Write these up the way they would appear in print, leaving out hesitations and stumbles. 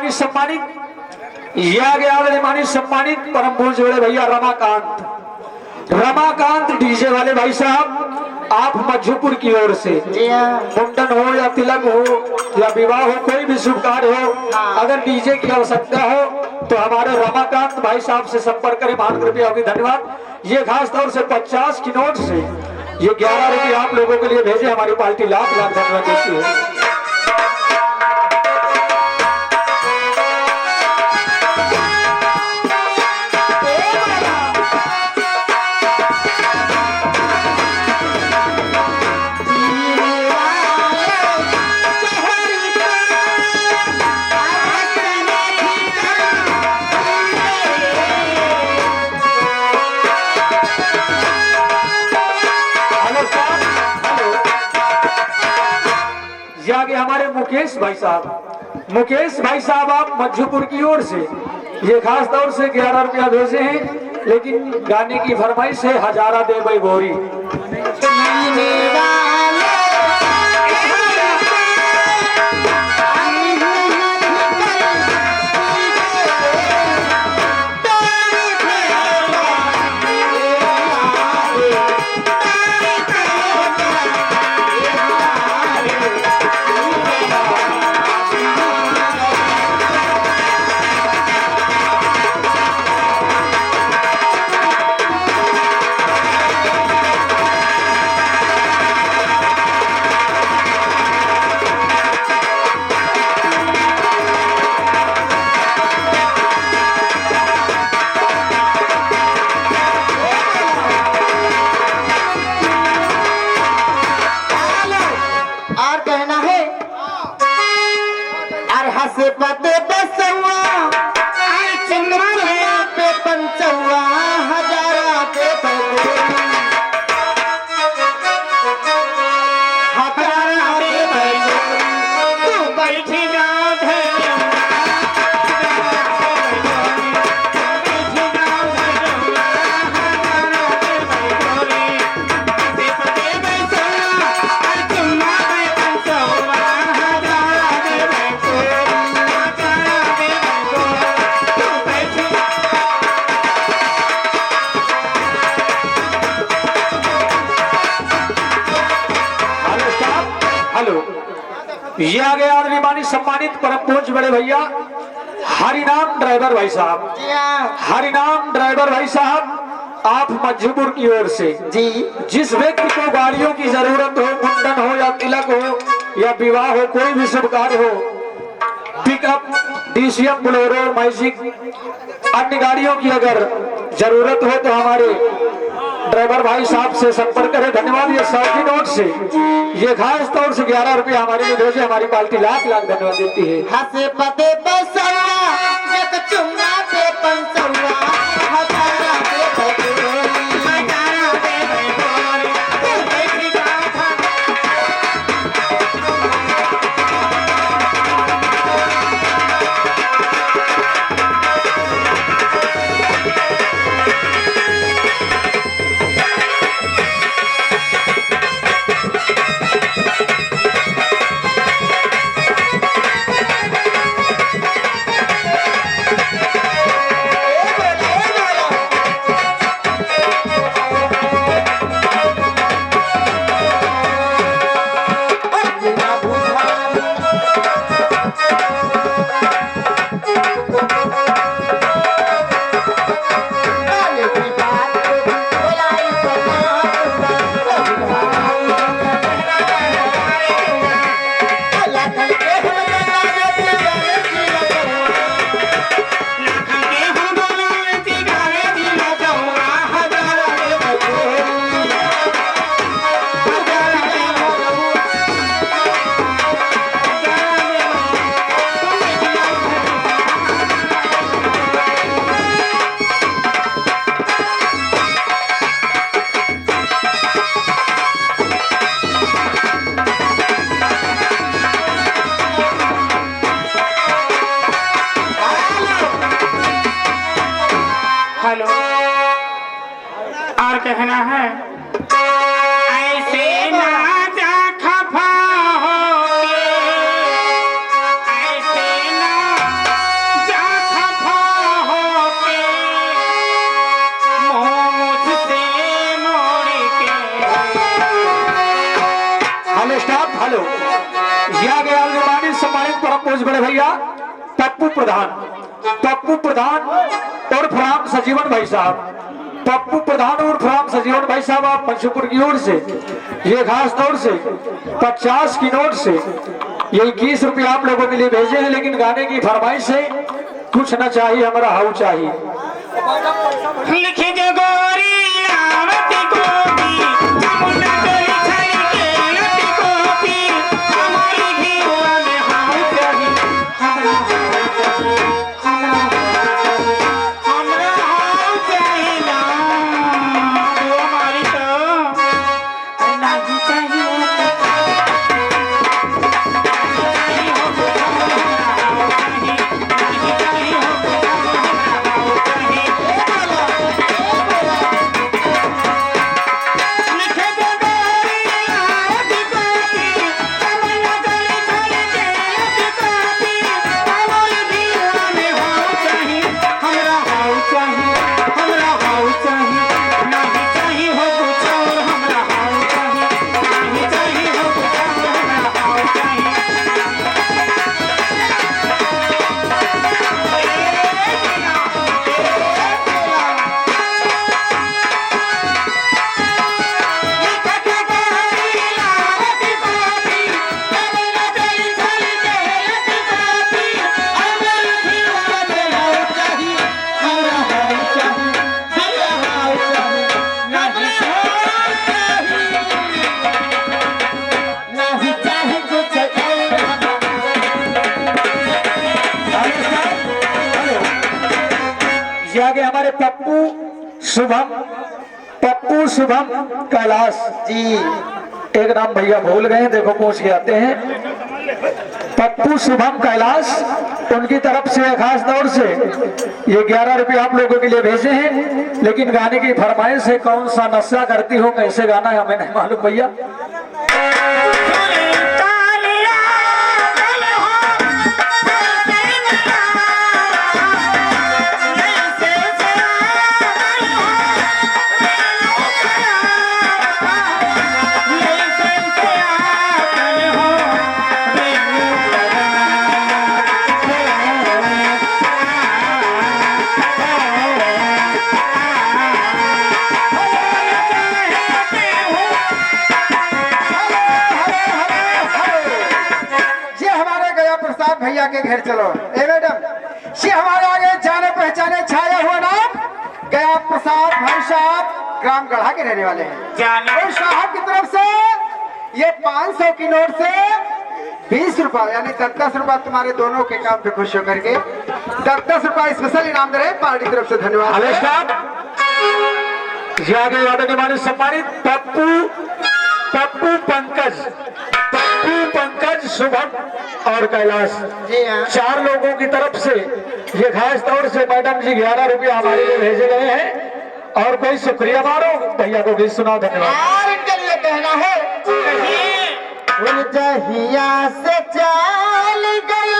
मानी सम्मानित या गया मानी सम्मानित परम पूज्य बड़े भैया रमाकांत डीजे वाले भाई साहब, आप मज्जूपुर की ओर से मुंडन हो या तिलक हो या विवाह हो, कोई भी शुभ कार्य हो, अगर डीजे की आवश्यकता हो तो हमारे रमाकांत भाई साहब से संपर्क करें। महान कृपया होगी, धन्यवाद। ये खास तौर से 50 की नोट से ये 11 रुपये आप लोगों के लिए भेजे, हमारी पार्टी लाख लाख धन्यवाद देती है। आगे हमारे मुकेश भाई साहब आप मज्जूपुर की ओर से ये खास तौर से 11 रुपया भेजे हैं, लेकिन गाने की फरमाइश है हजारा दे भाई गोरी। से पते बसवा पे पंचवा हजारा पे हजारा पे तू बैठी जा ये आ गए आदरणीय मानी सम्मानित परम पूज्य बड़े भैया हरिनाम ड्राइवर भाई साहब, हरिनाम ड्राइवर भाई साहब आप मज्जूपुर की ओर से जी, जिस व्यक्ति को गाड़ियों की जरूरत हो, मुंडन हो या तिलक हो या विवाह हो, कोई भी शुभ कार्य हो, पिकअप, डीसीएम, बोलेरो, मैजिक, अन्य गाड़ियों की अगर जरूरत हो तो हमारे ड्राइवर भाई साहब से संपर्क करें। धन्यवाद। ये 100 की नोट से ये खास तौर से 11 रुपये हमारे लिए भेजे, हमारी पार्टी लाख लाख धन्यवाद देती है। हसे पते बसवा एक चुम्मा पे पंचवा हजारा पे हजारा पे बैठी जा हेलो, और कहना है ऐसे ना जा खफा हो, ऐसे ना परम पूज्य बड़े भैया पप्पू प्रधान और राम सजीवन भाई साहब, पप्पू प्रधान और राम सजीवन भाई साहब आप पंचपुर की ओर से ये खास तौर से 50 की नोट से ये 21 रुपये आप लोगों के लिए भेजे हैं। लेकिन गाने की फरमाइश है कुछ न चाहिए हमारा हाउ चाहिए। लिखी जो गोरी आवती गोपी जमुना गई छई के लती गोपी हमारी घीवा में हाउ चाहिए हमरा हाउ चाहिए ना वो हमारी तो नहीं चाहिए आगे हमारे पप्पू शुभम कैलाश जी, एक नाम भैया भूल गए देखो पूछ के आते हैं। पप्पू शुभम कैलाश उनकी तरफ से खास तौर से ये 11 रुपये आप लोगों के लिए भेजे हैं। लेकिन गाने की फरमाइश है कौन सा नशा करती हो कैसे गाना है हमें नहीं मालूम भैया। भैया के घर चलो। ए मैडम, ये हमारे आगे जाने पहचाने छाया हुआ नाम गया प्रसाद भाई साहब ग्राम गढ़ा के रहने वाले हैं। और साहब की तरफ से ये 500 की नोट से 20 रुपए यानी 10 रुपए तुम्हारे दोनों के काम पे खुश होकर के 10 रुपए स्पेशल इनाम दे रहे हैं पार्टी की तरफ से। धन्यवाद। हमारे सम्मानित पप्पू पंकज शुभम और कैलाश जी हाँ। 4 लोगों की तरफ से ये खास तौर से मैडम जी 11 रुपये हमारे लिए भेजे गए हैं। और कोई शुक्रिया मारो भैया को भी सुनाओ। धन्यवाद। और इनके लिए कहना है जहिया से चल गई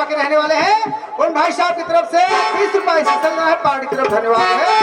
के रहने वाले हैं। उन भाई साहब की तरफ से 20 रुपए से चल रहा है पार्टी की तरफ। धन्यवाद है।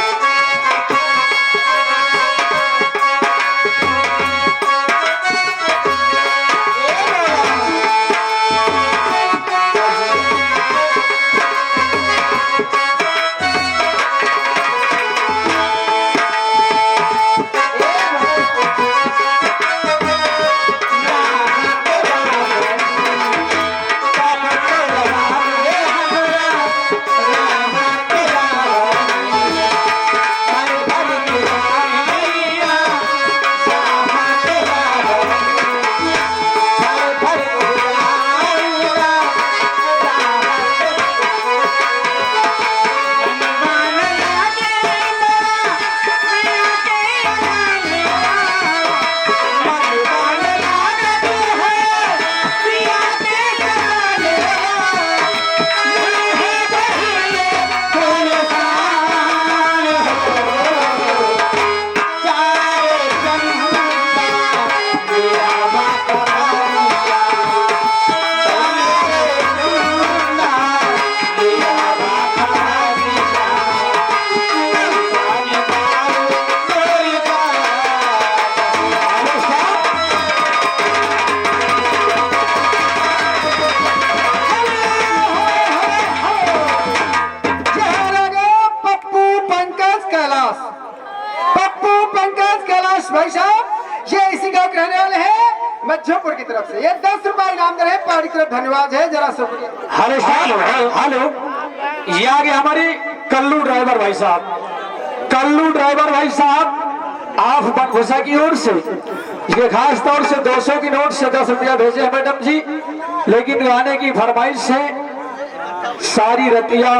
के रहने वाले हैं मध्यपुर की तरफ से। ये 10 रुपए इनाम दे रहे हैं, पहाड़ी की तरफ धन्यवाद है, जरा शुक्रिया। हेलो साहब, हेलो, ये आगे हमारी कल्लू ड्राइवर भाई साहब, कल्लू ड्राइवर भाई साहब, आप बनघुसा की ओर से ये खास तौर से 200 की नोट से 10 रुपया भेजे हैं मैडम जी, लेकिन गाने की फरमाइश है सारी रतिया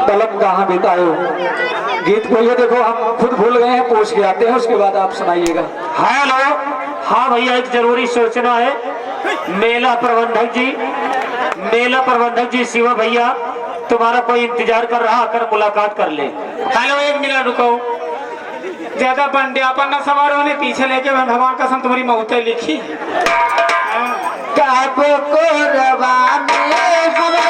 पलम कहाँ बिताए। गीत को ये देखो हम खुद भूल गए हैं, पूछ के आते हैं, उसके बाद आप सुनाइएगा। हेलो, हाँ भैया, एक जरूरी सूचना है। मेला प्रबंधक जी शिवा भैया, तुम्हारा कोई इंतजार कर रहा, आकर मुलाकात कर ले। हेलो, 1 मिनट रुको। ज्यादा बंडियापन न सवार होने, पीछे लेके मैं भगवान कसम तुम्हारी मौतें लिखी। कब को रवा में हवा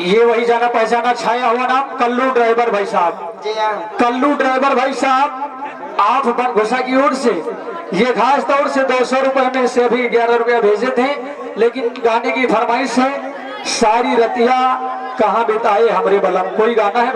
ये वही जाना पहचाना छाया हुआ नाम कल्लू ड्राइवर भाई साहब। जी हाँ, कल्लू ड्राइवर भाई साहब, आप बनघुसा की ओर से ये खास तौर से 200 रुपए में से अभी 11 रुपया भेजे थे, लेकिन गाने की फरमाइश है सारी रतिया कहाँ बिताए हमरे बलम। कोई गाना है?